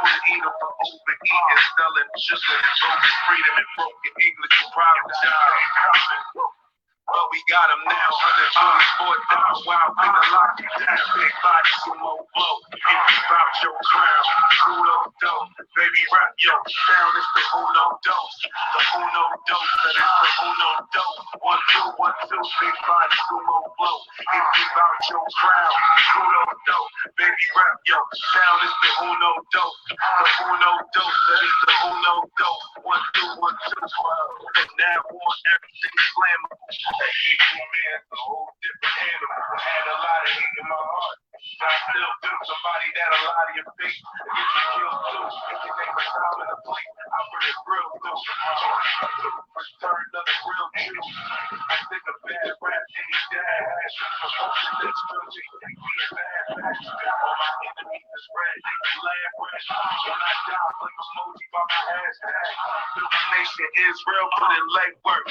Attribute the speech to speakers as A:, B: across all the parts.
A: eater for overeating, selling sugar and bogus freedom and broken English and private job. Well, we got him now, 124 down, wild finger lock you down, big body, sumo blow, if you bout your crown, Uno dope, baby rap, yo, down is the Uno dose, that is the Uno dope, 1, 2, 1, 2, big body, sumo blow, if you bout your crown, Uno dope, baby rap, yo, down is the Uno dope, that is the Uno dope, 1, 2, 1, 2, 12, and now on everything flammable. That Hebrew man's a whole different animal. I had a lot of hate in my heart. But I still feel somebody that'll lie to your face and get you killed too. If you name a time in a plate, I bring it real through. Return of the real Jew. I think a bad rap and he died. Promotion that's real G. Take me a bad match. All my enemies is red. They can laugh red. When I die, click emoji by my hashtag. Build a nation Israel, put in legwork.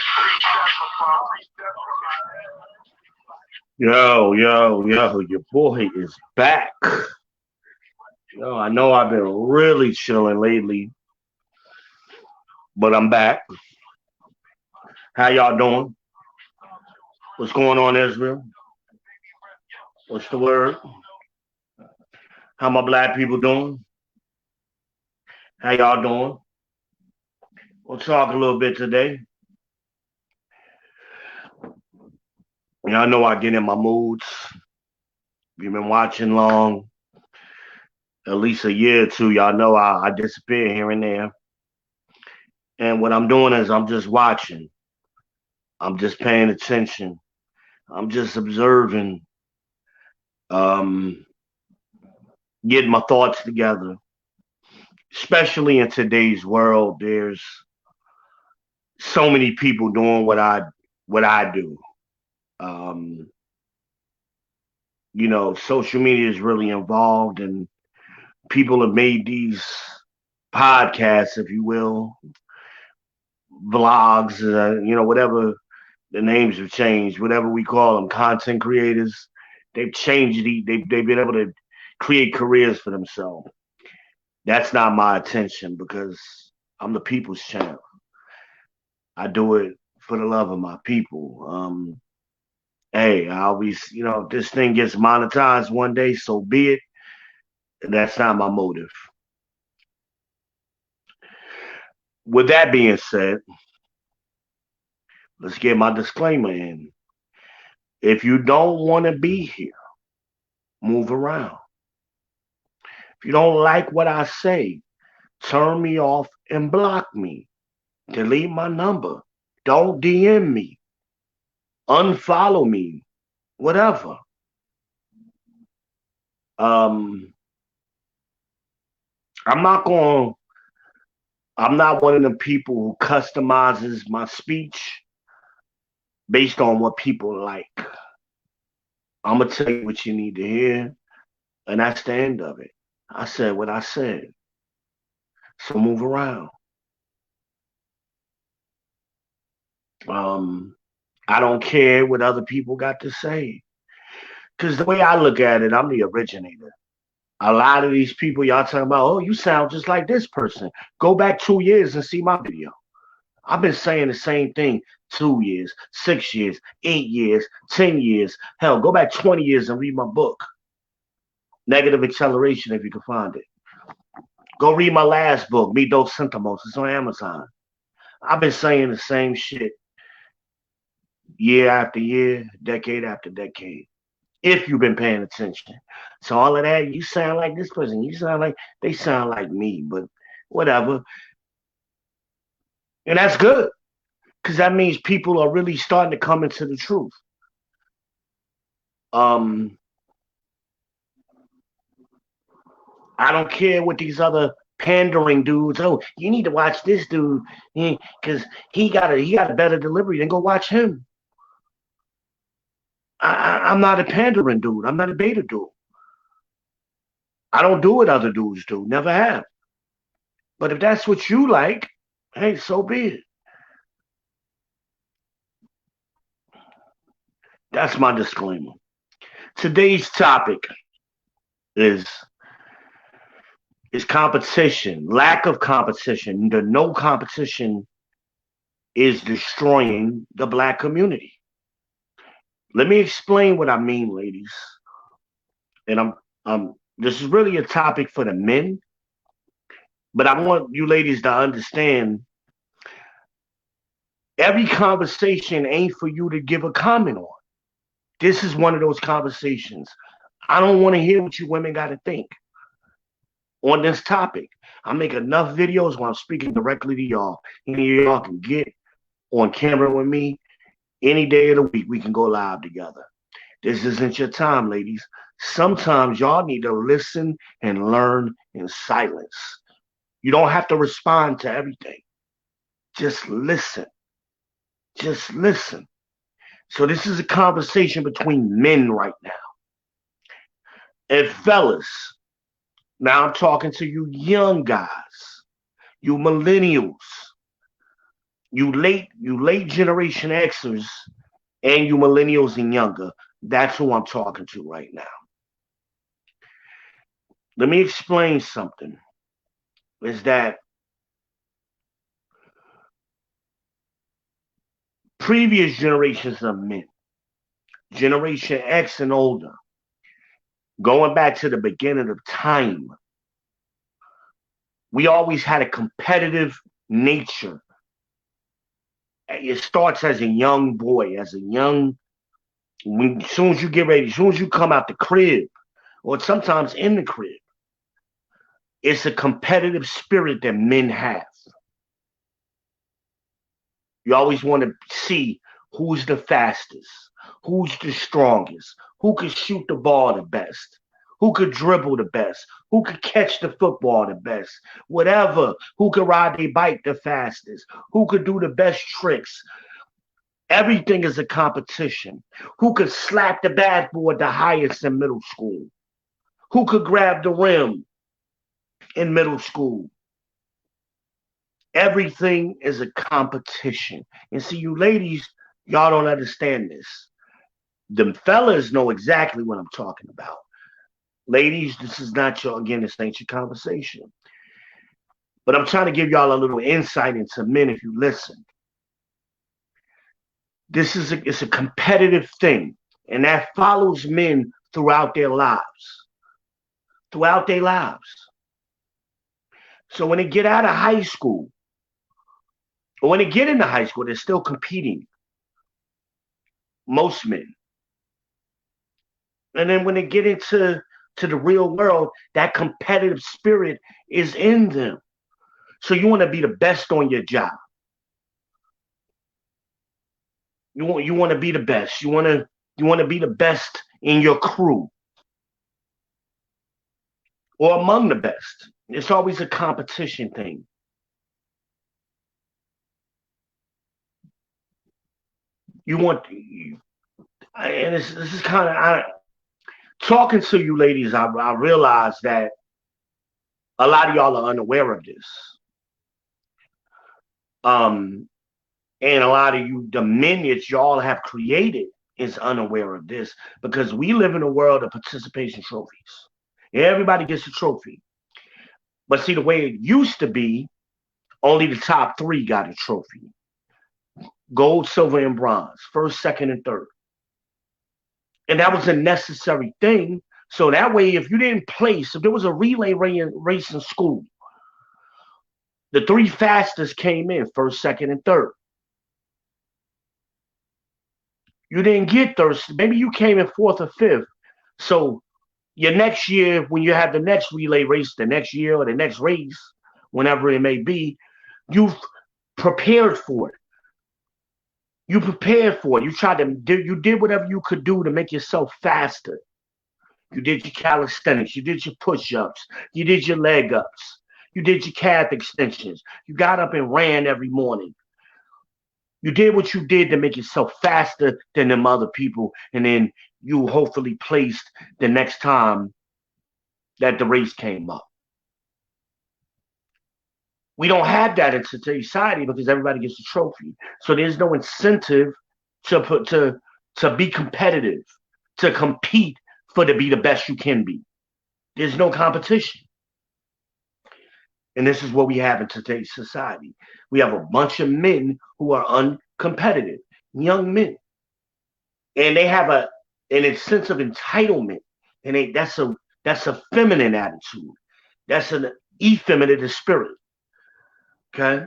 B: Yo, your boy is back. Yo, I know I've been really chilling lately, but I'm back. How y'all doing? What's going on, Israel? What's the word? How my black people doing? How y'all doing? We'll talk a little bit today. Y'all know I get in my moods. If you've been watching long, at least a year or two, y'all know I disappear here and there. And what I'm doing is I'm just watching. I'm just paying attention. I'm just observing, getting my thoughts together. Especially in today's world, there's so many people doing what I do. Um, Social media is really involved, and people have made these podcasts, if you will, vlogs, whatever the names have changed, whatever we call them, content creators. They've changed. They've been able to create careers for themselves. That's not my attention because I'm the people's champ. I do it for the love of my people. Hey, I always, if this thing gets monetized one day, so be it. That's not my motive. With that being said, let's get my disclaimer in. If you don't want to be here, move around. If you don't like what I say, turn me off and block me. Delete my number. Don't DM me. Unfollow me. Whatever. I'm not one of the people who customizes my speech based on what people like. I'm gonna tell you what you need to hear, and that's the end of it. I said what I said. So move around. I don't care what other people got to say. Because the way I look at it, I'm the originator. A lot of these people y'all talking about, oh, you sound just like this person. Go back 2 years and see my video. I've been saying the same thing 2 years, 6 years, 8 years, 10 years. Hell, go back 20 years and read my book. Negative Acceleration, if you can find it. Go read my last book, Me Dos Centimos. It's on Amazon. I've been saying the same shit year after year, decade after decade. If you've been paying attention. So all of that, you sound like this person. They sound like me, but whatever. And that's good. Because that means people are really starting to come into the truth. I don't care what these other pandering dudes. Oh, you need to watch this dude because he got a better delivery. Then go watch him. I'm not a pandering dude. I'm not a beta dude. I don't do what other dudes do. Never have. But if that's what you like, hey, so be it. That's my disclaimer. Today's topic is is competition, lack of competition. The no competition is destroying the black community. Let me explain what I mean, ladies. And this is really a topic for the men, but I want you ladies to understand every conversation ain't for you to give a comment on. This is one of those conversations. I don't want to hear what you women got to think on this topic. I make enough videos where I'm speaking directly to y'all. Any of y'all can get on camera with me any day of the week. We can go live together. This isn't your time, ladies. Sometimes y'all need to listen and learn in silence. You don't have to respond to everything. Just listen. Just listen. So this is a conversation between men right now. And fellas, now I'm talking to you young guys, you millennials, you late generation Xers, and you millennials and younger. That's who I'm talking to right now. Let me explain something. Is that previous generations of men, Generation X and older, going back to the beginning of time, we always had a competitive nature. It starts as a young boy, as soon as you get ready, as soon as you come out the crib, or sometimes in the crib, it's a competitive spirit that men have. You always want to see who's the fastest, who's the strongest, who could shoot the ball the best, who could dribble the best, who could catch the football the best, whatever, who could ride their bike the fastest, who could do the best tricks. Everything is a competition. Who could slap the backboard the highest in middle school? Who could grab the rim in middle school? Everything is a competition. And see, you ladies, y'all don't understand this. The fellas know exactly what I'm talking about. Ladies, this is not your, again, this ain't your conversation. But I'm trying to give y'all a little insight into men if you listen. It's a competitive thing. And that follows men throughout their lives. Throughout their lives. So when they get out of high school, or when they get into high school, they're still competing. Most men. And then when they get into the real world, that competitive spirit is in them. So you want to be the best on your job. You want to be the best. You want to be the best in your crew. Or among the best. It's always a competition thing. And this is kind of, talking to you ladies, I realize that a lot of y'all are unaware of this. And a lot of you, the men that y'all have created, is unaware of this because we live in a world of participation trophies. Everybody gets a trophy. But see, the way it used to be, only the top 3 got a trophy. Gold, silver, and bronze. First, second, and third. And that was a necessary thing. So that way, if you didn't place, if there was a relay race in school, the 3 fastest came in, first, second, and third. You didn't get third. Maybe you came in 4th or 5th. So your next year, when you have the next relay race, the next year or the next race, whenever it may be, you've prepared for it. You prepared for it. You did whatever you could do to make yourself faster. You did your calisthenics. You did your push-ups. You did your leg ups. You did your calf extensions. You got up and ran every morning. You did what you did to make yourself faster than them other people. And then you hopefully placed the next time that the race came up. We don't have that in today's society because everybody gets a trophy. So there's no incentive to be competitive, to compete to be the best you can be. There's no competition. And this is what we have in today's society. We have a bunch of men who are uncompetitive, young men. And they have a sense of entitlement. And that's a feminine attitude. That's an effeminate spirit. Okay?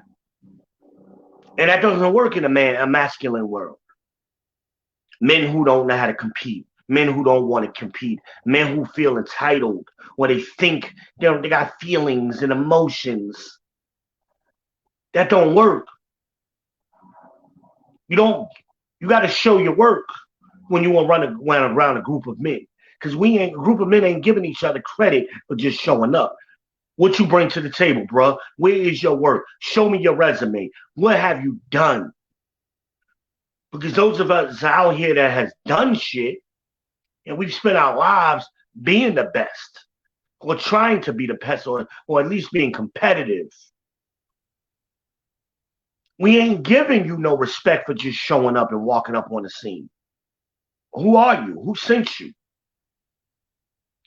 B: And that doesn't work in a masculine world. Men who don't know how to compete, men who don't want to compete, men who feel entitled, or they think they got feelings and emotions. That don't work. You got to show your work when you want to run around a group of men. Because a group of men ain't giving each other credit for just showing up. What you bring to the table, bro? Where is your work? Show me your resume. What have you done? Because those of us out here that has done shit, and we've spent our lives being the best, or trying to be the best, or at least being competitive. We ain't giving you no respect for just showing up and walking up on the scene. Who are you? Who sent you?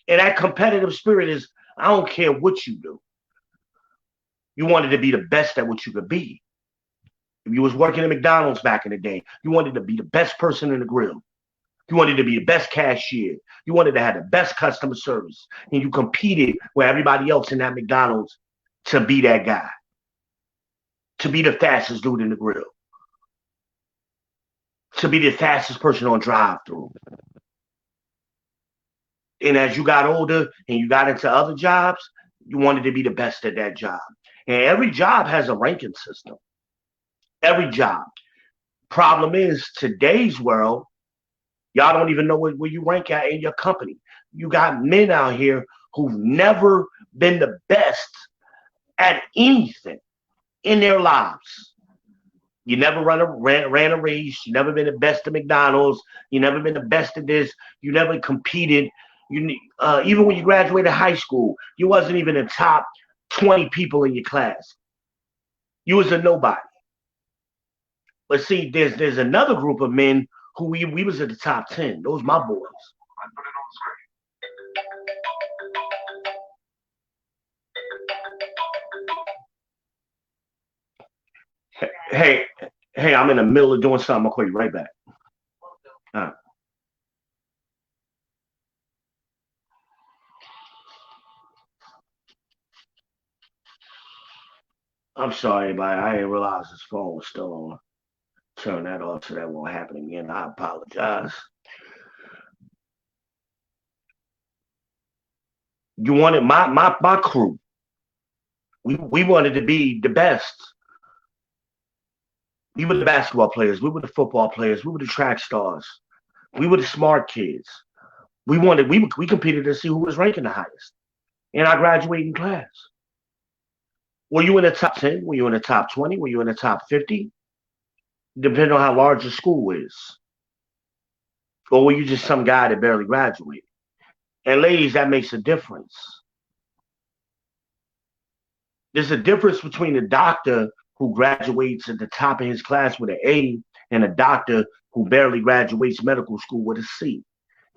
B: And that competitive spirit is, I don't care what you do. You wanted to be the best at what you could be. If you was working at McDonald's back in the day, you wanted to be the best person in the grill. You wanted to be the best cashier. You wanted to have the best customer service. And you competed with everybody else in that McDonald's to be that guy. To be the fastest dude in the grill. To be the fastest person on drive-thru. And as you got older and you got into other jobs, you wanted to be the best at that job. And every job has a ranking system. Every job. Problem is, today's world, y'all don't even know where you rank at in your company. You got men out here who've never been the best at anything in their lives. You never ran a race. You never been the best at McDonald's. You never been the best at this. You never competed. Even when you graduated high school, you wasn't even the top 20 people in your class. You was a nobody. But see, there's another group of men who we was at the top 10. Those my boys.
A: I put it on the screen.
B: Hey, I'm in the middle of doing something. I'll call you right back. All right. I'm sorry, but I didn't realize this phone was still on. Turn that off so that won't happen again. I apologize. You wanted my crew. We wanted to be the best. We were the basketball players. We were the football players. We were the track stars. We were the smart kids. We competed to see who was ranking the highest in our graduating class. Were you in the top 10? Were you in the top 20? Were you in the top 50? Depending on how large the school is. Or were you just some guy that barely graduated? And ladies, that makes a difference. There's a difference between a doctor who graduates at the top of his class with an A and a doctor who barely graduates medical school with a C.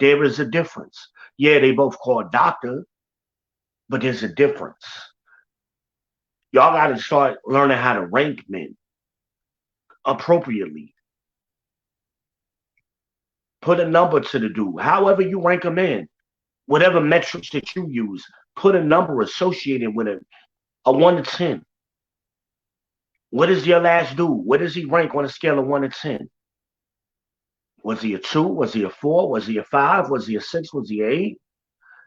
B: There is a difference. Yeah, they both call doctor, but there's a difference. Y'all got to start learning how to rank men appropriately. Put a number to the dude. However you rank a man, whatever metrics that you use, put a number associated with it. A 1 to 10. What is your last dude? What does he rank on a scale of 1 to 10? Was he a 2? Was he a 4? Was he a 5? Was he a 6? Was he a 8?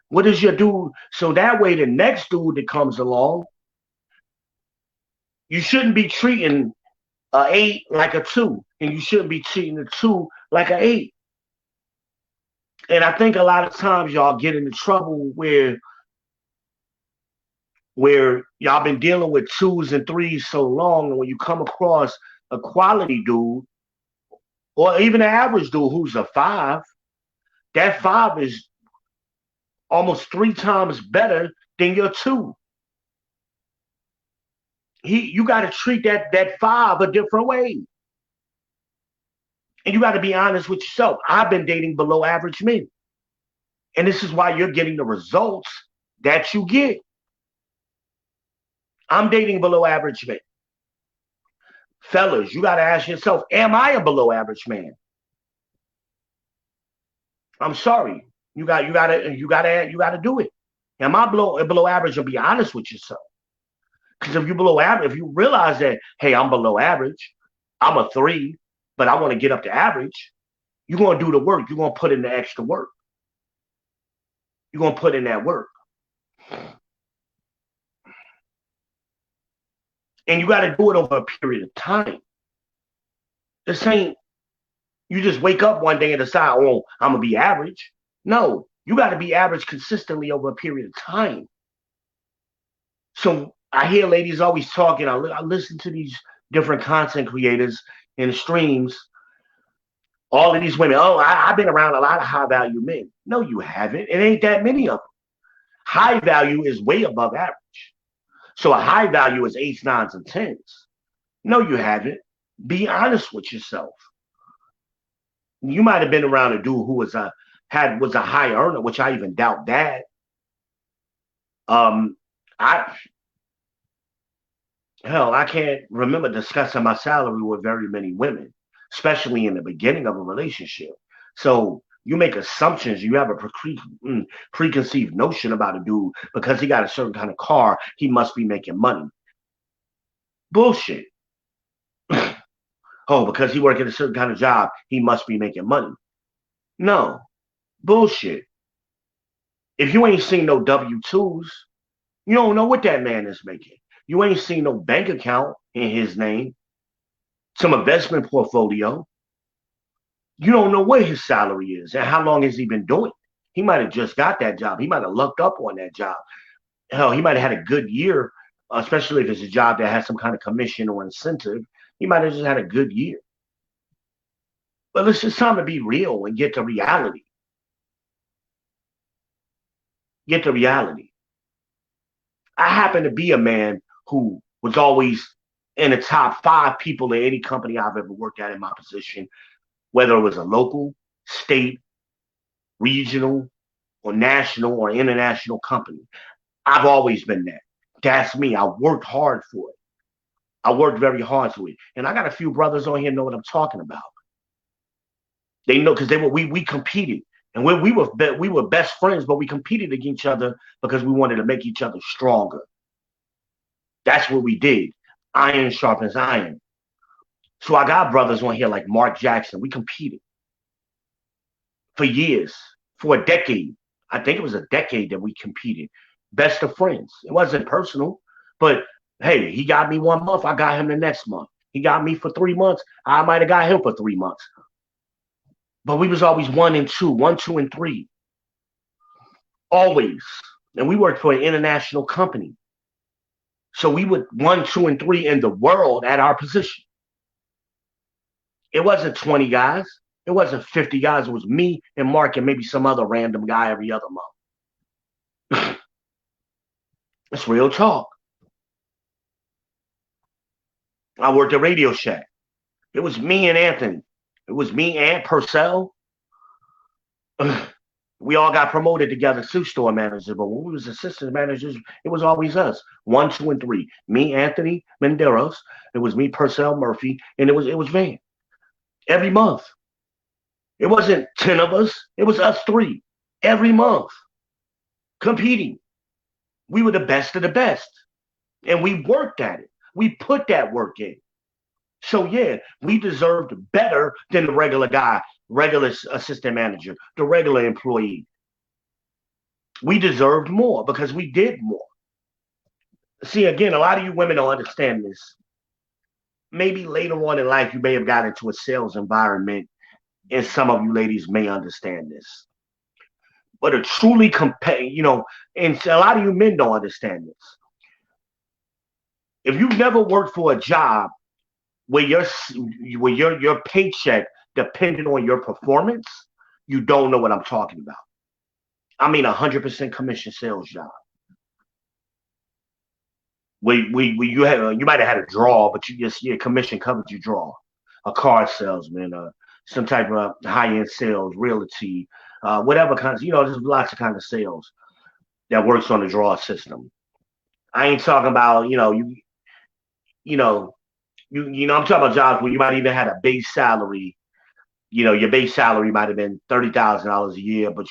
B: What is your dude? So that way the next dude that comes along, you shouldn't be treating an 8 like a 2, and you shouldn't be treating a 2 like an 8. And I think a lot of times y'all get into trouble where y'all been dealing with 2s and 3s so long, and when you come across a quality dude, or even an average dude who's a 5, that 5 is almost 3 times better than your 2. You got to treat that 5 a different way. And you got to be honest with yourself. I've been dating below average men. And this is why you're getting the results that you get. I'm dating below average men. Fellas, you got to ask yourself, am I a below average man? I'm sorry. You got to do it. Am I below average? And be honest with yourself. Because if you're below average, if you realize that, hey, I'm below average, I'm a 3, but I want to get up to average, you're going to do the work. You're going to put in the extra work. You're going to put in that work. And you got to do it over a period of time. This ain't, you just wake up one day and decide, oh, I'm going to be average. No, you got to be average consistently over a period of time. So I hear ladies always talking. I listen to these different content creators in the streams. All of these women, oh, I've been around a lot of high value men. No, you haven't. It ain't that many of them. High value is way above average. So a high value is 8s, 9s, and 10s. No, you haven't. Be honest with yourself. You might have been around a dude who was a high earner, which I even doubt that. I can't remember discussing my salary with very many women, especially in the beginning of a relationship. So you make assumptions. You have a preconceived notion about a dude because he got a certain kind of car, he must be making money. Bullshit. Oh, because he works at a certain kind of job, he must be making money. No. Bullshit. If you ain't seen no W-2s, you don't know what that man is making. You ain't seen no bank account in his name, some investment portfolio. You don't know what his salary is and how long has he been doing it. He might have just got that job. He might have lucked up on that job. Hell, he might have had a good year, especially if it's a job that has some kind of commission or incentive. He might have just had a good year. But it's just time to be real and get to reality. Get to reality. I happen to be a man who was always in the top 5 people in any company I've ever worked at in my position, whether it was a local, state, regional, or national or international company. I've always been that. That's me. I worked hard for it. I worked very hard for it. And I got a few brothers on here know what I'm talking about. They know because we competed. And we were best friends, but we competed against each other because we wanted to make each other stronger. That's what we did. Iron sharpens iron. So I got brothers on here like Mark Jackson. We competed for years, for a decade. I think it was a decade that we competed. Best of friends. It wasn't personal, but hey, he got me 1 month. I got him the next month. He got me for 3 months. I might have got him for 3 months. But we was always 1 and 2, 1, 2, and 3. Always. And we worked for an international company. So we would 1, 2, and 3 in the world at our position. It wasn't 20 guys. It wasn't 50 guys. It was me and Mark and maybe some other random guy every other month. It's real talk. I worked at Radio Shack. It was me and Anthony. It was me and Purcell. We all got promoted together to store managers, but when we was assistant managers, it was always us. 1, 2, and 3. Me, Anthony Menderos. It was me, Purcell Murphy, and it was Van. Every month. It wasn't 10 of us. It was us 3. Every month. Competing. We were the best of the best. And we worked at it. We put that work in. So yeah, we deserved better than the regular guy, regular assistant manager, the regular employee. We deserved more because we did more. See, again, a lot of you women don't understand this. Maybe later on in life, you may have got into a sales environment, and some of you ladies may understand this. But a truly and a lot of you men don't understand this. If you've never worked for a job where your paycheck depended on your performance, you don't know what I'm talking about. I mean 100% commission sales job. You might have had a draw, but commission covered your draw. A car salesman, some type of high-end sales, realty, whatever kinds, there's lots of kind of sales that works on the draw system. I ain't talking about, you know, I'm talking about jobs where you might even had a base salary. Your base salary might have been $30,000 a year, but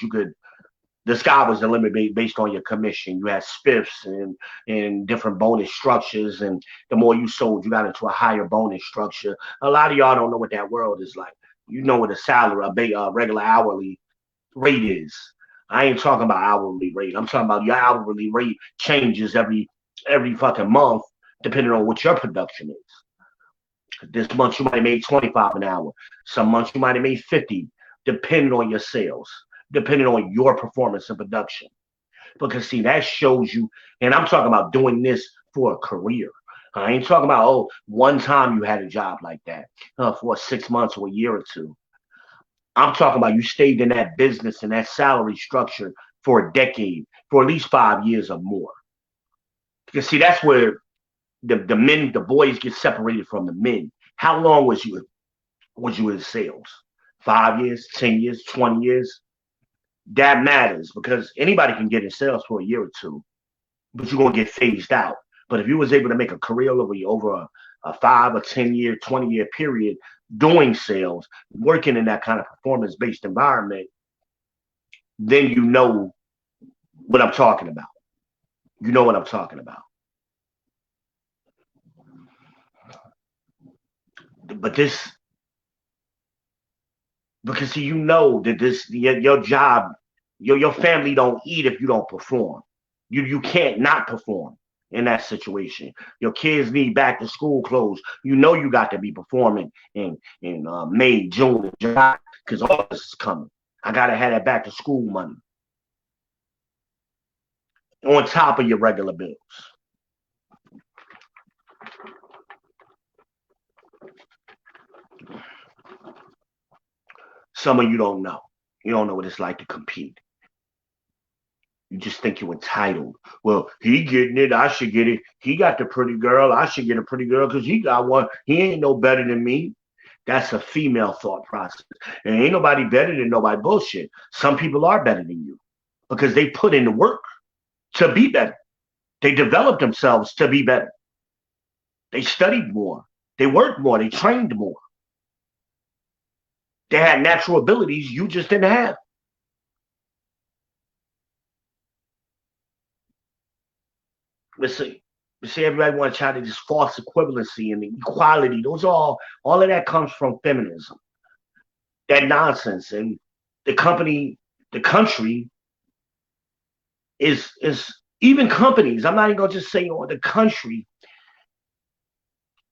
B: the sky was the limit based on your commission. You had spiffs and different bonus structures, and the more you sold, you got into a higher bonus structure. A lot of y'all don't know what that world is like. You know what a salary, a regular hourly rate is. I ain't talking about hourly rate. I'm talking about your hourly rate changes every fucking month depending on what your production is. This month you might have made 25 an hour. Some months you might have made 50, depending on your sales, depending on your performance and production. Because see, that shows you, and I'm talking about doing this for a career. I ain't talking about, one time you had a job like that for 6 months or a year or two. I'm talking about you stayed in that business and that salary structure for a decade, for at least 5 years or more. Because see, that's where the boys get separated from the men. How long was you in sales? 5 years, 10 years, 20 years? That matters because anybody can get in sales for a year or two, but you're gonna get phased out. But if you was able to make a career over a 5 or 10 year, 20-year period doing sales, working in that kind of performance based environment, then you know what I'm talking about. You know what I'm talking about. But this, because you know that your job, your family don't eat if you don't perform. You can't not perform in that situation. Your kids need back to school clothes. You know you got to be performing in May, June, and July because all this is coming. I gotta have that back to school money on top of your regular bills. Some of you don't know. You don't know what it's like to compete. You just think you're entitled. Well, he getting it. I should get it. He got the pretty girl. I should get a pretty girl because he got one. He ain't no better than me. That's a female thought process. And ain't nobody better than nobody. Bullshit. Some people are better than you because they put in the work to be better. They developed themselves to be better. They studied more. They worked more. They trained more. They had natural abilities you just didn't have. Let's see. Everybody want to try to just false equivalency and equality. Those are all of that comes from feminism. That nonsense. And the country is even companies. I'm not even gonna just say the country.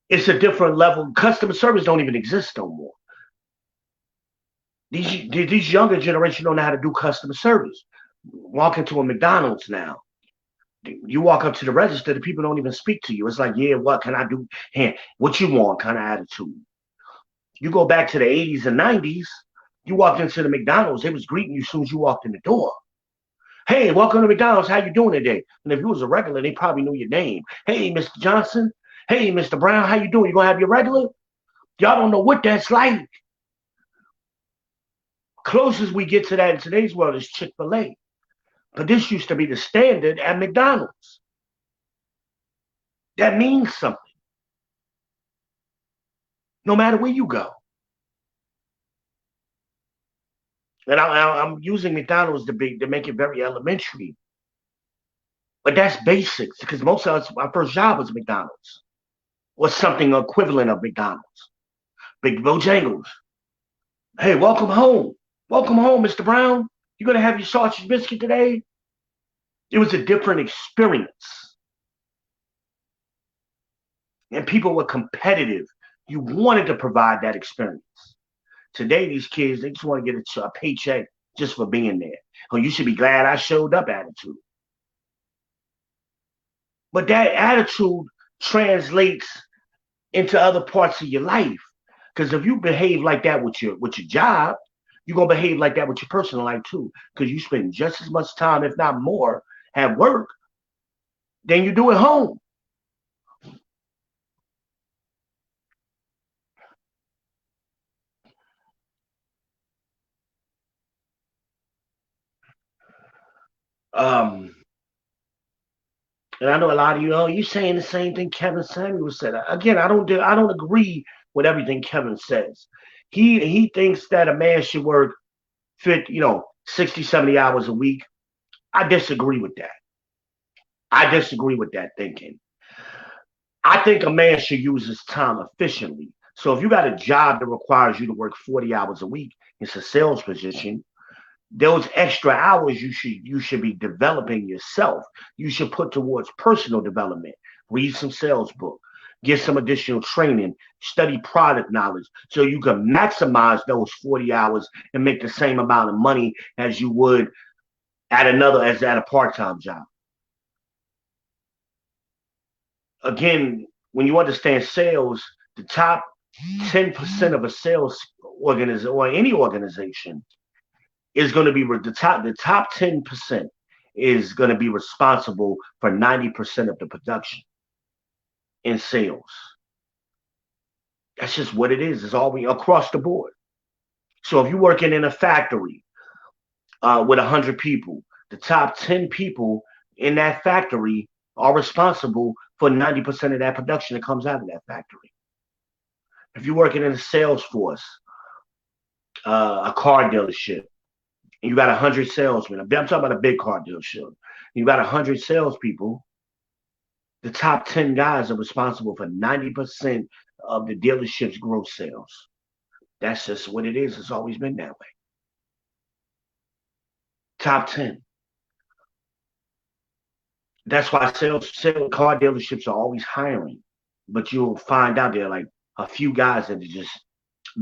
B: It's a different level. Customer service don't even exist no more. These younger generation don't know how to do customer service. Walk into a McDonald's now. You walk up to the register, the people don't even speak to you. It's like, yeah, what can I do? Hey, what you want kind of attitude. You go back to the 80s and 90s, you walked into the McDonald's, they was greeting you as soon as you walked in the door. Hey, welcome to McDonald's. How you doing today? And if you was a regular, they probably knew your name. Hey, Mr. Johnson. Hey, Mr. Brown. How you doing? You gonna have your regular? Y'all don't know what that's like. Closest we get to that in today's world is Chick-fil-A. But this used to be the standard at McDonald's. That means something. No matter where you go. And I'm using McDonald's to make it very elementary. But that's basics because most of us, our first job was McDonald's or something equivalent of McDonald's. Big Bojangles. Hey, welcome home. Welcome home, Mr. Brown. You gonna have your sausage biscuit today? It was a different experience. And people were competitive. You wanted to provide that experience. Today, these kids, they just want to get a paycheck just for being there. Oh, you should be glad I showed up attitude. But that attitude translates into other parts of your life. Because if you behave like that with your job, you're gonna behave like that with your personal life too. Because you spend just as much time, if not more, at work than you do at home. Um, And I know a lot of you, oh, you saying the same thing Kevin Samuel said. Again, I don't agree with everything Kevin says. He thinks that a man should work 60, 70 hours a week. I disagree with that. I disagree with that thinking. I think a man should use his time efficiently. So if you got a job that requires you to work 40 hours a week, it's a sales position. Those extra hours you should be developing yourself. You should put towards personal development. Read some sales book, get some additional training, study product knowledge so you can maximize those 40 hours and make the same amount of money as you would at a part-time job. Again, when you understand sales, the top 10% of a sales organization or any organization is going to be the top 10% is going to be responsible for 90% of the production in sales. That's just what it is. It's all across the board. So if you're working in a factory with 100 people, the top 10 people in that factory are responsible for 90% of that production that comes out of that factory. If you're working in a sales force, a car dealership, and you got 100 salesmen, I'm talking about a big car dealership, you got 100 salespeople, the top 10 guys are responsible for 90% of the dealership's gross sales. That's just what it is. It's always been that way. Top 10. That's why sales car dealerships are always hiring. But you'll find out there are like a few guys that have just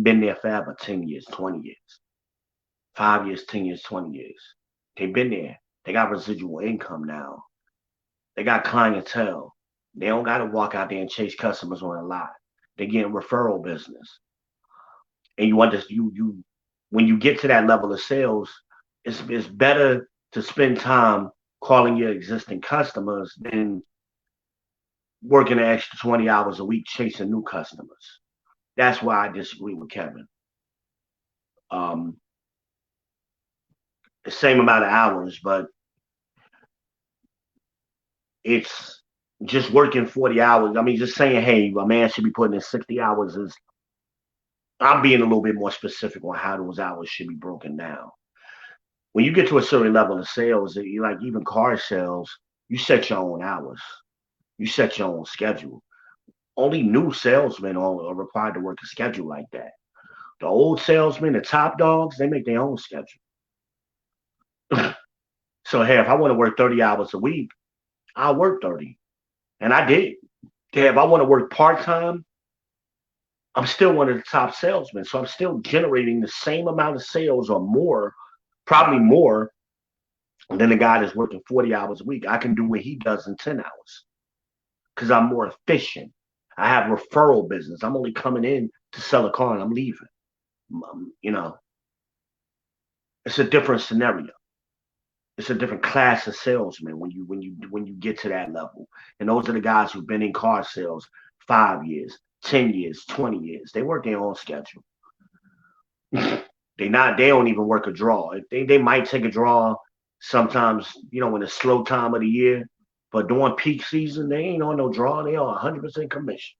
B: been there forever, 10 years, 20 years, 5 years, 10 years, 20 years. They've been there. They got residual income now. They got clientele. They don't got to walk out there and chase customers on a lot. They're getting referral business. And when you get to that level of sales, it's better to spend time calling your existing customers than working an extra 20 hours a week chasing new customers. That's why I disagree with Kevin. The same amount of hours, but it's just working 40 hours. I mean, just saying, hey, a man should be putting in 60 hours is, I'm being a little bit more specific on how those hours should be broken down. When you get to a certain level of sales, like even car sales, you set your own hours. You set your own schedule. Only new salesmen are required to work a schedule like that. The old salesmen, the top dogs, they make their own schedule. So, hey, if I want to work 30 hours a week, I'll work 30. And I did. Hey, if I want to work part-time, I'm still one of the top salesmen. So I'm still generating the same amount of sales or more, probably more than the guy that's working 40 hours a week. I can do what he does in 10 hours because I'm more efficient. I have referral business. I'm only coming in to sell a car and I'm leaving. It's a different scenario. It's a different class of salesmen when you get to that level. And those are the guys who've been in car sales 5 years, 10 years, 20 years. They work their own schedule. They don't even work a draw. They might take a draw sometimes, in the slow time of the year, but during peak season, they ain't on no draw. They are 100% commission.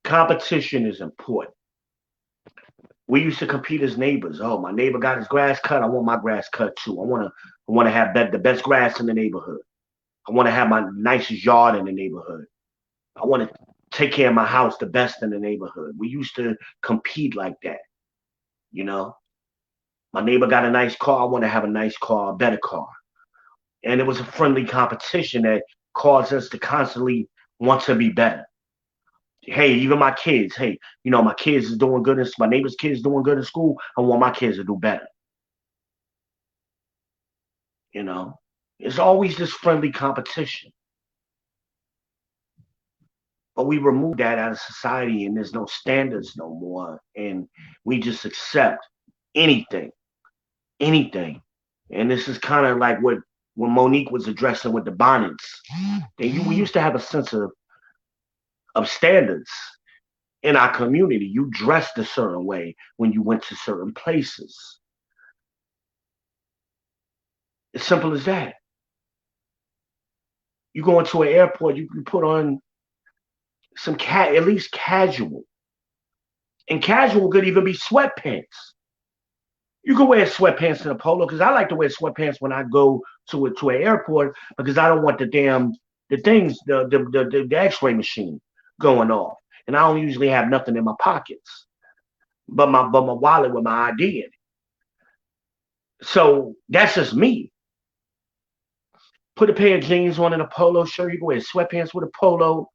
B: Competition is important. We used to compete as neighbors. Oh, my neighbor got his grass cut. I want my grass cut too. I want to have the best grass in the neighborhood. I want to have my nicest yard in the neighborhood. I want to take care of my house the best in the neighborhood. We used to compete like that. My neighbor got a nice car. I want to have a nice car, a better car. And it was a friendly competition that caused us to constantly want to be better. Hey, even my kids. Hey, my kids is doing good. My neighbor's kids doing good in school. I want my kids to do better. It's always this friendly competition. But we remove that out of society and there's no standards no more. And we just accept anything. And this is kind of like what when Monique was addressing with the bonnets. We used to have a sense of standards in our community. You dressed a certain way when you went to certain places. As simple as that. You go into an airport, you put on some at least casual. And casual could even be sweatpants. You can wear sweatpants and a polo, because I like to wear sweatpants when I go to an airport, because I don't want the X-ray machine going off, and I don't usually have nothing in my pockets, but my wallet with my ID in it. So that's just me. Put a pair of jeans on and a polo shirt. You can wear sweatpants with a polo,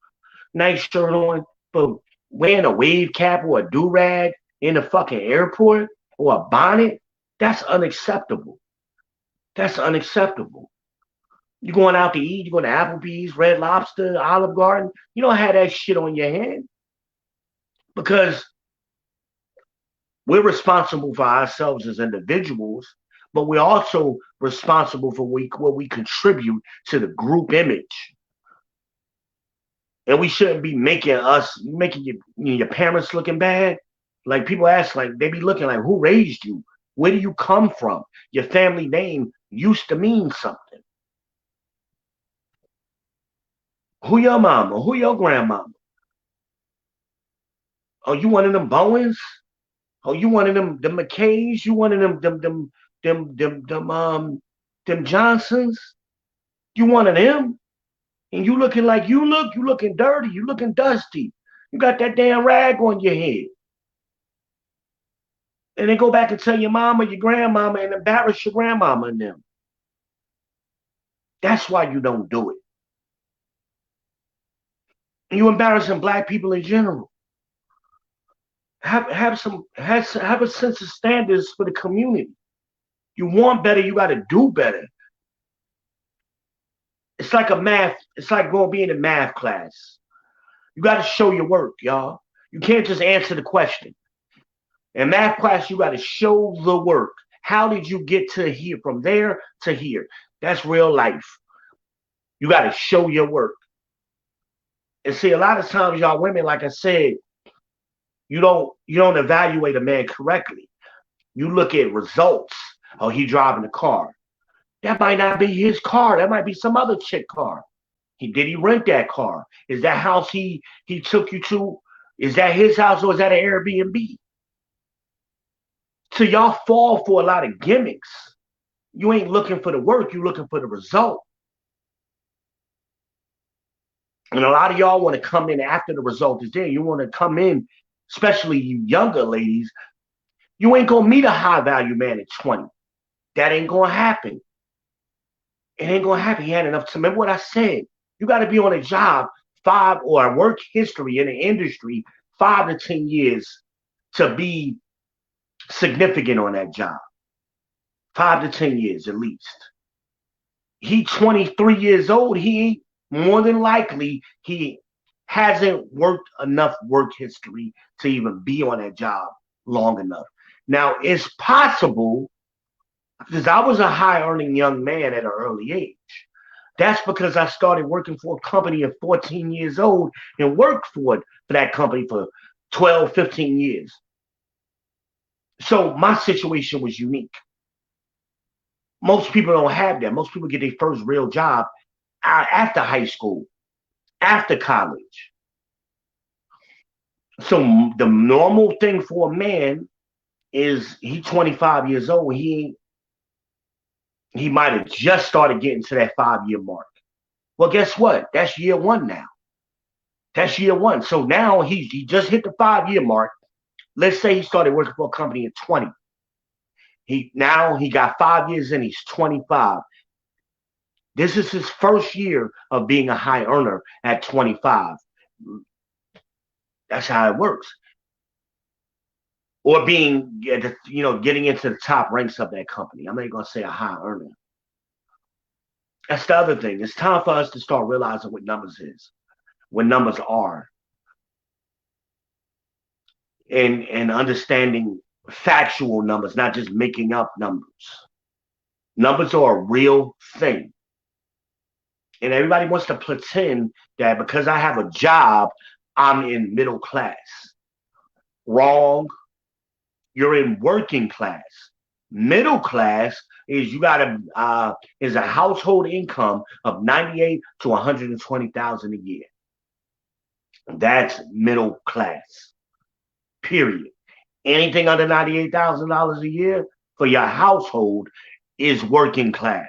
B: nice shirt on, but wearing a wave cap or a do-rag in the fucking airport or a bonnet, that's unacceptable. That's unacceptable. You going out to eat, you going to Applebee's, Red Lobster, Olive Garden, you don't have that shit on your hand, because we're responsible for ourselves as individuals, but we're also responsible for what we contribute to the group image. And we shouldn't be making your parents looking bad. Like, people ask, like, they be looking like, who raised you? Where do you come from? Your family name used to mean something. Who your mama? Who your grandmama? Oh, you one of them Bowens? Oh, you one of them McKays? You one of them Johnsons? You one of them? And you looking like you looking dirty, you looking dusty. You got that damn rag on your head. And then go back and tell your mama, your grandmama, and embarrass your grandmama and them. That's why you don't do it. And you embarrassing black people in general. Have a sense of standards for the community. You want better, you got to do better. It's like going to be in a math class. You got to show your work, y'all. You can't just answer the question. In math class, you got to show the work. How did you get to here, from there to here? That's real life. You got to show your work. And see, a lot of times, y'all women, like I said, you don't evaluate a man correctly. You look at results. Oh, he driving a car. That might not be his car. That might be some other chick car. Did he rent that car? Is that house he took you to? Is that his house, or is that an Airbnb? So y'all fall for a lot of gimmicks. You ain't looking for the work. You looking for the result. And a lot of y'all want to come in after the result is there. You want to come in, especially you younger ladies. You ain't going to meet a high value man at 20. That ain't going to happen. It ain't going to happen. He had enough to remember what I said. You got to be on a job or a work history in the industry 5 to 10 years to be significant on that job. 5 to 10 years at least. He 23 years old. He more than likely, he hasn't worked enough work history to even be on that job long enough. Now, it's possible, because I was a high-earning young man at an early age. That's because I started working for a company at 14 years old and worked for that company for 12, 15 years. So my situation was unique. Most people don't have that. Most people get their first real job after high school, after college. So the normal thing for a man is he's 25 years old. He might have just started getting to that 5-year mark. Well, guess what? That's year one now. That's year one. So now he just hit the 5-year mark. Let's say he started working for a company at 20. He got 5 years in. He's 25. This is his first year of being a high earner at 25. That's how it works. Or getting into the top ranks of that company. I'm not going to say a high earner. That's the other thing. It's time for us to start realizing what numbers is, what numbers are, and understanding factual numbers, not just making up numbers. Numbers are a real thing. And everybody wants to pretend that because I have a job, I'm in middle class. Wrong. You're in working class. Middle class, is you got to is a household income of 98 to 120,000 a year. That's middle class. Period. Anything under $98,000 a year for your household is working class.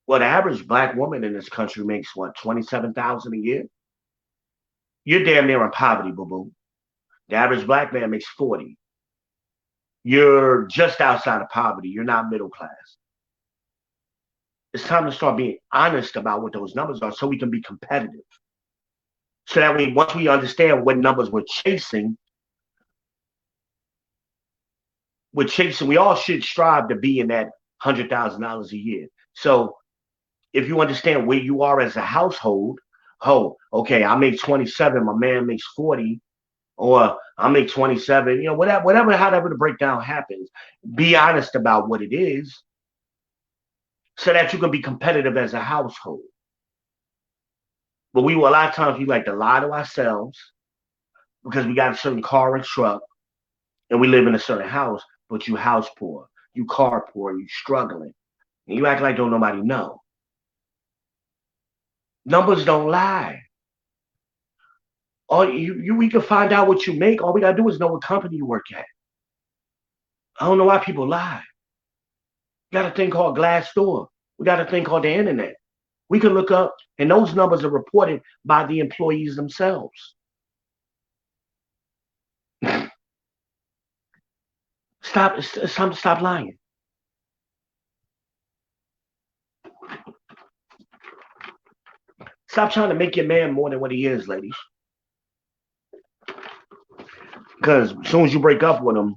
B: Well, the average black woman in this country makes what, 27,000 a year? You're damn near in poverty, boo-boo. The average black man makes 40. You're just outside of poverty. You're not middle class. It's time to start being honest about what those numbers are so we can be competitive. So that way, once we understand what numbers we're chasing, we all should strive to be in that $100,000 a year. So if you understand where you are as a household, oh, okay, I make 27, my man makes 40, or I make 27, however the breakdown happens, be honest about what it is so that you can be competitive as a household. But a lot of times we like to lie to ourselves because we got a certain car and truck and we live in a certain house, but you house poor, you car poor, you struggling, and you act like don't nobody know. Numbers don't lie. We can find out what you make. All we gotta do is know what company you work at. I don't know why people lie. We got a thing called Glassdoor. We got a thing called the internet. We can look up, and those numbers are reported by the employees themselves. It's time to stop lying. Stop trying to make your man more than what he is, ladies. Because as soon as you break up with him,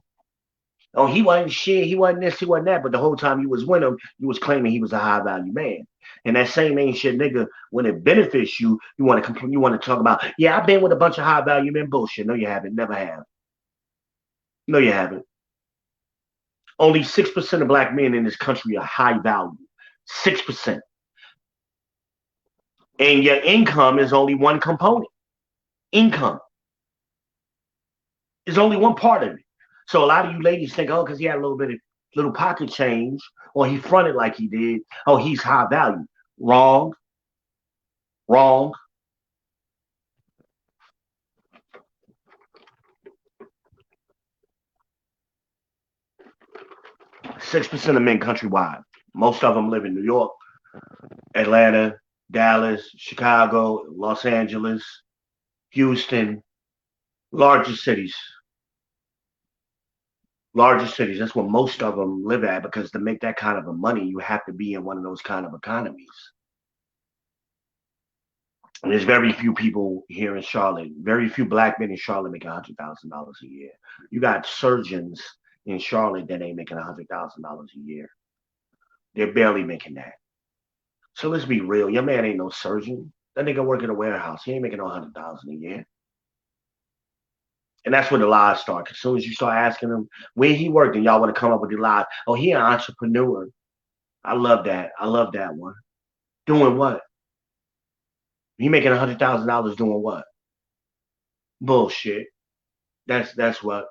B: oh, he wasn't shit, he wasn't this, he wasn't that, but the whole time you was with him, you was claiming he was a high value man. And that same ain't shit nigga, when it benefits you, you want to talk about, yeah, I've been with a bunch of high value men. Bullshit. No, you haven't. Never have. No, you haven't. Only 6% of black men in this country are high value. 6%. And your income is only one component. Income is only one part of it. So a lot of you ladies think, oh, because he had a little pocket change, or he fronted like he did, oh, he's high value. Wrong. Wrong. %6 of men countrywide. Most of them live in New York, Atlanta, Dallas, Chicago, Los Angeles, Houston, largest cities. Largest cities. That's where most of them live at, because to make that kind of a money, you have to be in one of those kind of economies. And there's very few people here in Charlotte, very few black men in Charlotte making $100,000 a year. You got surgeons in Charlotte that ain't making $100,000 a year. They're barely making that. So let's be real. Your man ain't no surgeon. That nigga work in a warehouse. He ain't making no $100,000 a year. And that's where the lies start. As soon as you start asking him where he worked, and y'all want to come up with the lies. Oh, he an entrepreneur. I love that. I love that one. Doing what? He making $100,000 doing what? Bullshit. That's what.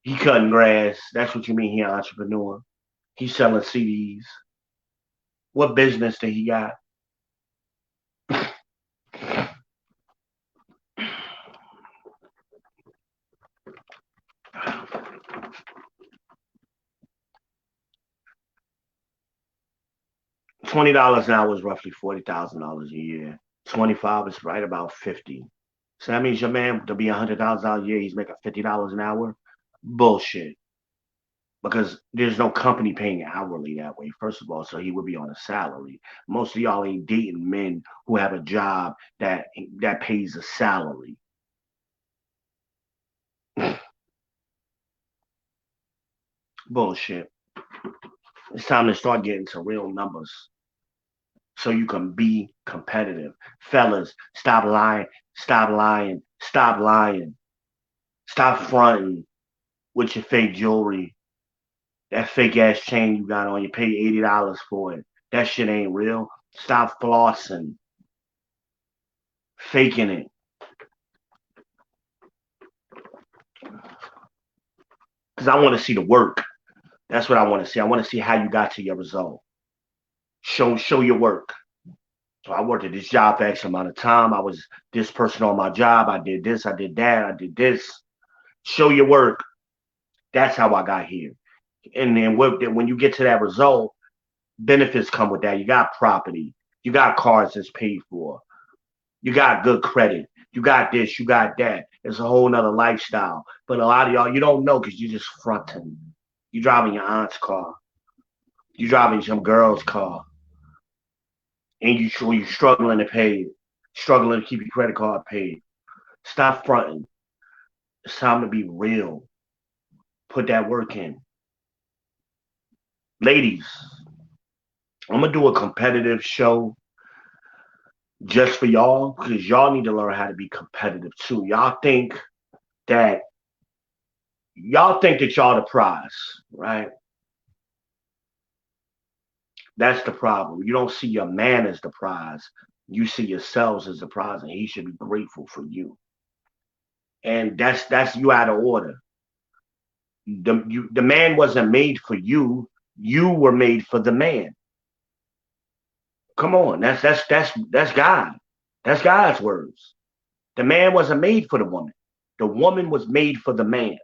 B: He cutting grass. That's what you mean he an entrepreneur. He's selling CDs. What business did he got? $20 an hour is roughly $40,000 a year. 25 is right about 50. So that means your man, to be $100,000 a year, he's making $50 an hour. Bullshit. Because there's no company paying hourly that way, first of all, so he would be on a salary. Most of y'all ain't dating men who have a job that pays a salary. Bullshit. It's time to start getting to real numbers so you can be competitive. Fellas, stop lying, stop lying, stop lying. Stop fronting with your fake jewelry. That fake ass chain you got on, you pay $80 for it. That shit ain't real. Stop flossing. Faking it. because I want to see the work. That's what I want to see. I want to see how you got to your result. Show your work. So I worked at this job for X amount of time. I was this person on my job. I did this. I did that. I did this. Show your work. That's how I got here. And then when you get to that result, benefits come with that. You got property. You got cars that's paid for. You got good credit. You got this. You got that. It's a whole nother lifestyle. But a lot of y'all, you don't know because you're just fronting. You driving your aunt's car. You driving some girl's car. And you struggling to pay it. Struggling to keep your credit card paid. Stop fronting. It's time to be real. Put that work in. Ladies, I'm going to do a competitive show just for y'all because y'all need to learn how to be competitive too. Y'all think that y'all the prize, right? That's the problem. You don't see your man as the prize. You see yourselves as the prize, and he should be grateful for you. And that's you out of order. The man wasn't made for you. You were made for the man. Come on, that's God. That's God's words. The man wasn't made for the woman. The woman was made for the man.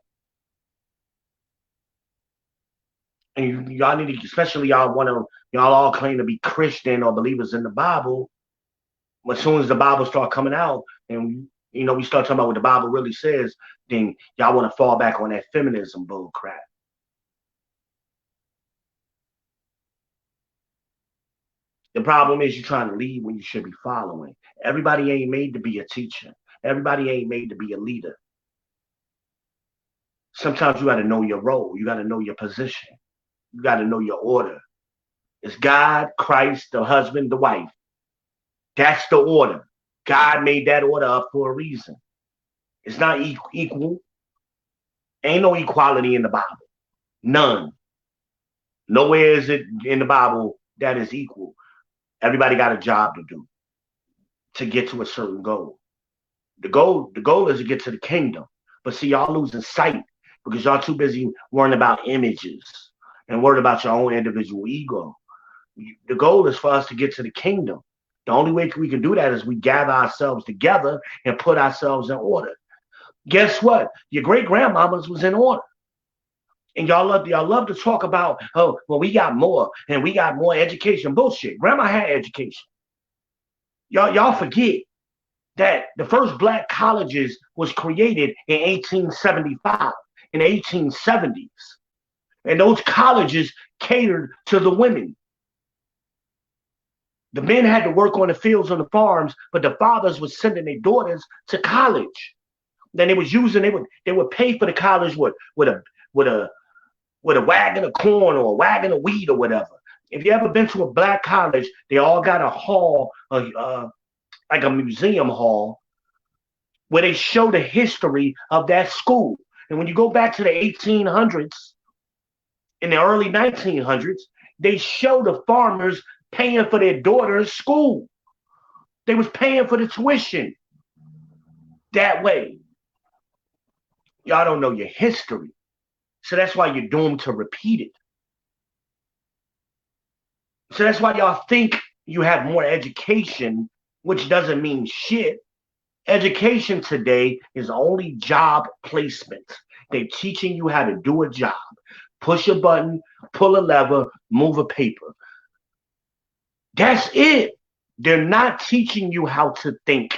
B: And y'all need to, especially y'all all claim to be Christian or believers in the Bible. As soon as the Bible start coming out and we start talking about what the Bible really says, then y'all want to fall back on that feminism bull crap. The problem is you're trying to lead when you should be following. Everybody ain't made to be a teacher. Everybody ain't made to be a leader. Sometimes you got to know your role. You got to know your position. You got to know your order. It's God, Christ, the husband, the wife. That's the order. God made that order up for a reason. It's not equal. Ain't no equality in the Bible. None. Nowhere is it in the Bible that is equal. Everybody got a job to do to get to a certain goal. The goal is to get to the kingdom. But see, y'all losing sight because y'all too busy worrying about images and worried about your own individual ego. The goal is for us to get to the kingdom. The only way we can do that is we gather ourselves together and put ourselves in order. Guess what? Your great-grandmamas was in order. And y'all love to talk about, oh, well, we got more and we got more education. Bullshit. Grandma had education. Y'all forget that the first black colleges was created in 1875, in the 1870s. And those colleges catered to the women. The men had to work on the fields, on the farms, but the fathers were sending their daughters to college. Then they would pay for the college with a wagon of corn or a wagon of wheat or whatever. If you ever been to a black college, they all got a hall, like a museum hall, where they show the history of that school. And when you go back to the 1800s, in the early 1900s, they show the farmers paying for their daughters' school. They was paying for the tuition that way. Y'all don't know your history. So that's why you're doomed to repeat it. So that's why y'all think you have more education, which doesn't mean shit. Education today is only job placement. They're teaching you how to do a job. Push a button, pull a lever, move a paper. That's it. They're not teaching you how to think.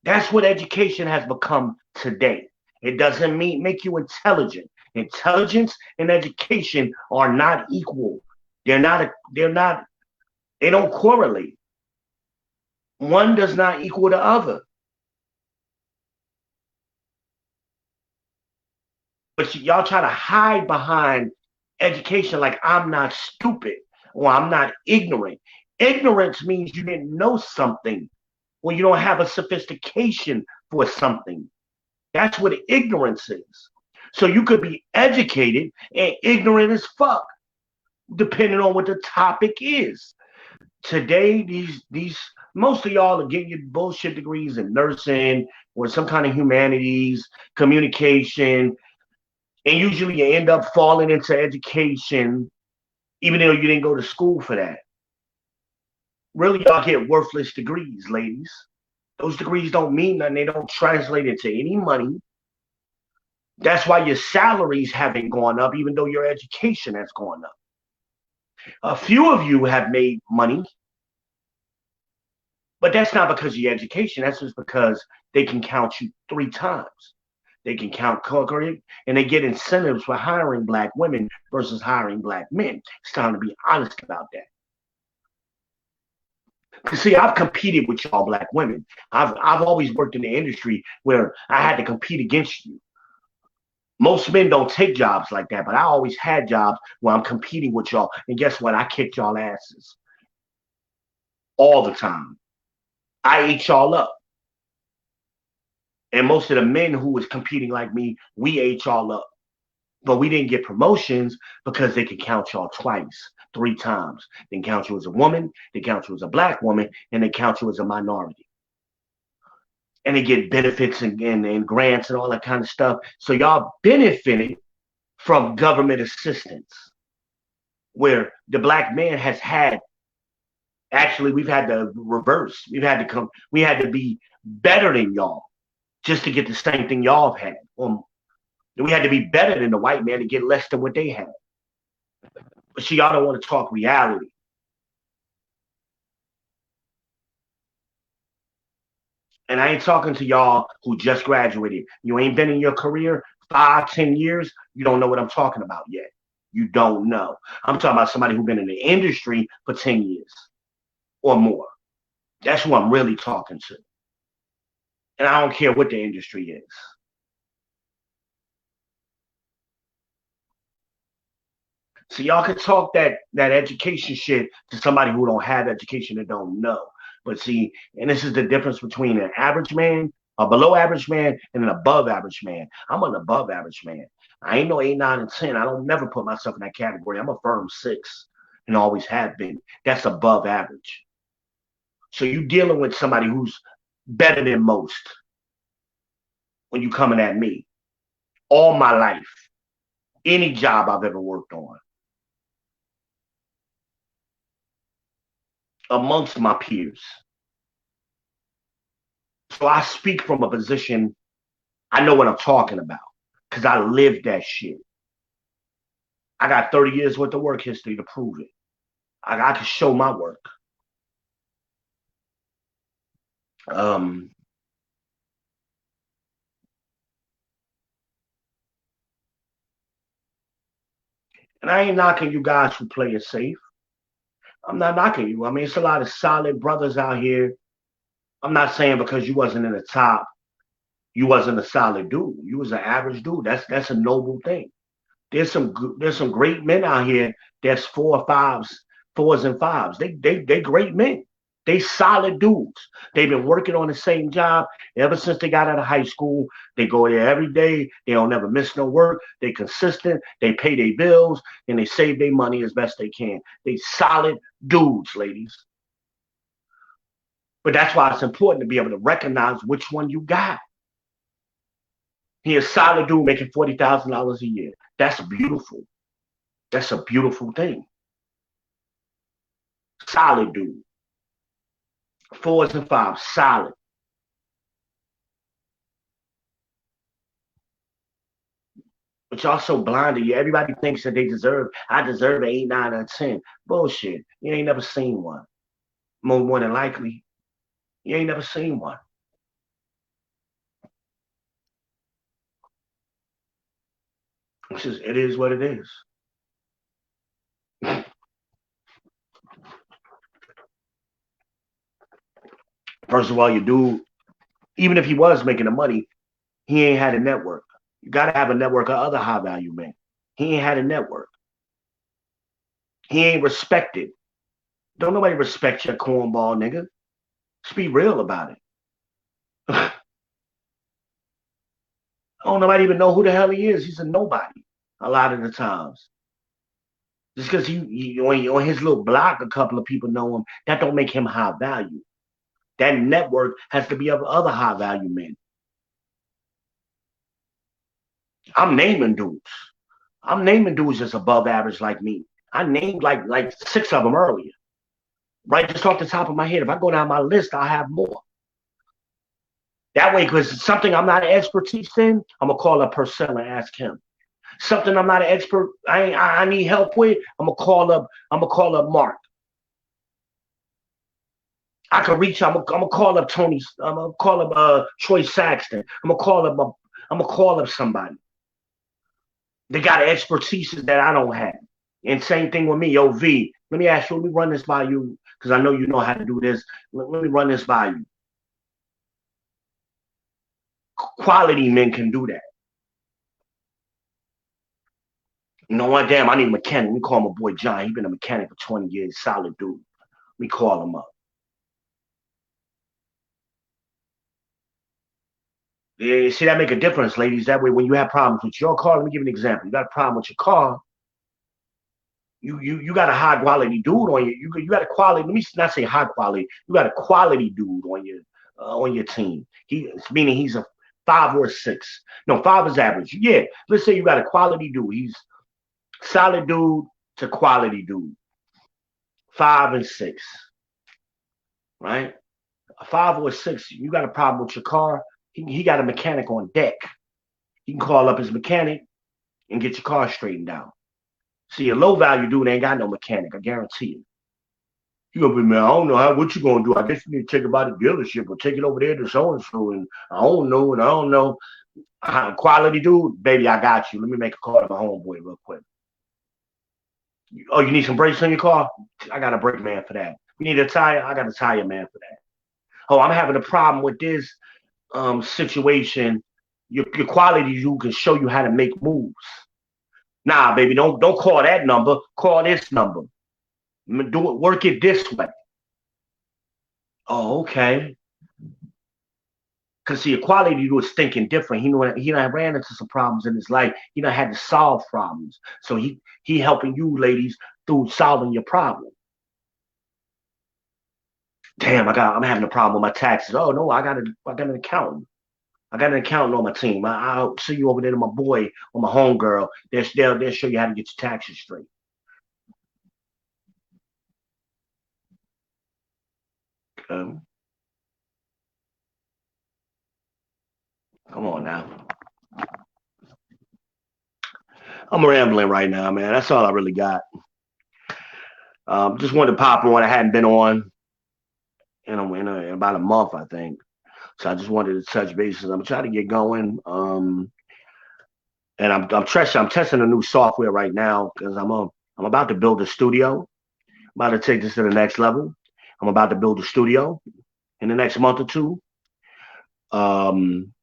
B: That's what education has become today. It doesn't make you intelligent. Intelligence and education are not equal. They don't correlate. One does not equal the other. But y'all try to hide behind education like I'm not stupid or I'm not ignorant. Ignorance means you didn't know something or you don't have a sophistication for something. That's what ignorance is. So you could be educated and ignorant as fuck, depending on what the topic is. Today, these most of y'all are getting your bullshit degrees in nursing, or some kind of humanities, communication, and usually you end up falling into education, even though you didn't go to school for that. Really, y'all get worthless degrees, ladies. Those degrees don't mean nothing. They don't translate into any money. That's why your salaries haven't gone up, even though your education has gone up. A few of you have made money, but that's not because of your education. That's just because they can count you 3 times. They can count curriculum, and they get incentives for hiring black women versus hiring black men. It's time to be honest about that. Because see, I've competed with y'all black women. I've always worked in the industry where I had to compete against you. Most men don't take jobs like that, but I always had jobs where I'm competing with y'all. And guess what? I kicked y'all asses all the time. I ate y'all up. And most of the men who was competing like me, we ate y'all up. But we didn't get promotions because they could count y'all twice, 3 times. They can count you as a woman, they count you as a black woman, and they count you as a minority. And they get benefits and grants and all that kind of stuff. So y'all benefited from government assistance, where the black man has had, actually, we've had the reverse. We had to be better than y'all just to get the same thing y'all have had. We had to be better than the white man to get less than what they had. But see, y'all don't want to talk reality. And I ain't talking to y'all who just graduated. You ain't been in your career 5, 10 years. You don't know what I'm talking about yet. You don't know. I'm talking about somebody who's been in the industry for 10 years or more. That's who I'm really talking to. And I don't care what the industry is. So y'all can talk that education shit to somebody who don't have education and don't know. But see, and this is the difference between an average man, a below average man, and an above average man. I'm an above average man. I ain't no 8, 9, and 10. I don't never put myself in that category. I'm a firm 6 and always have been. That's above average. So you dealing with somebody who's better than most when you coming at me. All my life, any job I've ever worked on, amongst my peers. So I speak from a position, I know what I'm talking about because I lived that shit. I got 30 years worth of work history to prove it. I can show my work. And I ain't knocking you guys who play it safe. I'm not knocking you. I mean, it's a lot of solid brothers out here. I'm not saying because you wasn't in the top, you wasn't a solid dude. You was an average dude. That's a noble thing. There's some great men out here that's 4 4s and 5s. They great men. They solid dudes. They've been working on the same job ever since they got out of high school. They go there every day. They don't never miss no work. They consistent. They pay their bills and they save their money as best they can. They solid dudes, ladies. But that's why it's important to be able to recognize which one you got. He's a solid dude making $40,000 a year. That's beautiful. That's a beautiful thing. Solid dude. 4s and 5s, solid. But y'all so blinded. Everybody thinks that they deserve, I deserve an 8, 9, or 10. Bullshit. You ain't never seen one. More than likely, you ain't never seen one. It's just, it is what it is. First of all, your dude, even if he was making the money, he ain't had a network. You got to have a network of other high value men. He ain't had a network. He ain't respected. Don't nobody respect your cornball, nigga. Just be real about it. Oh, nobody even know who the hell he is. He's a nobody a lot of the times. Just because he on his little block, a couple of people know him, that don't make him high value. That network has to be of other high value men. I'm naming dudes. I'm naming dudes that's above average like me. I named like 6 of them earlier. Right, just off the top of my head. If I go down my list, I'll have more. That way, because it's something I'm not an expertise in, I'm gonna call up Purcell and ask him. Something I'm not an expert, I need help with, I'm gonna call up Mark. I can reach. I'm gonna call up Tony. I'm gonna call up Troy Saxton. I'm gonna call up somebody. They got expertise that I don't have. And same thing with me, yo V. Let me ask you. Let me run this by you because I know you know how to do this. Let me run this by you. Quality men can do that. You know what? Damn, I need a mechanic. We call my boy John. He been a mechanic for 20 years. Solid dude. We call him up. Yeah, see, that make a difference, ladies. That way, when you have problems with your car, let me give you an example. You got a problem with your car. You got a high quality dude on you. You got a quality. Let me not say high quality. You got a quality dude on your team. Meaning he's a 5 or 6. No, 5 is average. Yeah, let's say you got a quality dude. He's solid dude to quality dude. 5 and 6, right? A 5 or 6. You got a problem with your car. He got a mechanic on deck. You can call up his mechanic and get your car straightened out. See, a low value dude ain't got no mechanic. I guarantee you. You gonna be, man, I don't know what you gonna do. I guess you need to take it by the dealership or take it over there to so and so. And I don't know. Quality dude, baby, I got you. Let me make a call to my homeboy real quick. Oh, you need some brakes on your car? I got a brake man for that. You need a tire? I got a tire man for that. Oh, I'm having a problem with this situation. Your quality dude can show you how to make moves. Nah, baby, don't call that number. Call this number. Do it. Work it this way. Oh, okay. Because see, equality was thinking different. He ran into some problems in his life. He done had to solve problems. So he helping you ladies through solving your problem. Damn, I'm having a problem with my taxes. Oh no, I got an accountant. I got an accountant on my team. I'll see you over there to my boy or my homegirl. They'll show you how to get your taxes straight. Come on now. I'm rambling right now, man. That's all I really got. Just wanted to pop on. I hadn't been on in about a month, I think. So I just wanted to touch bases. I'm trying to get going. And I'm testing a new software right now because I'm about to build a studio. I'm about to take this to the next level. I'm about to build a studio in the next month or two. And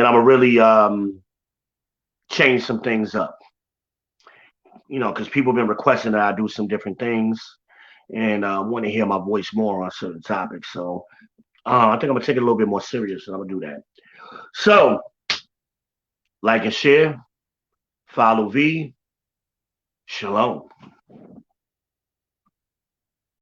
B: I'm gonna really change some things up. You know, because people have been requesting that I do some different things and want to hear my voice more on certain topics. So I think I'm gonna take it a little bit more serious, and I'm gonna do that. So, like and share, follow V. Shalom.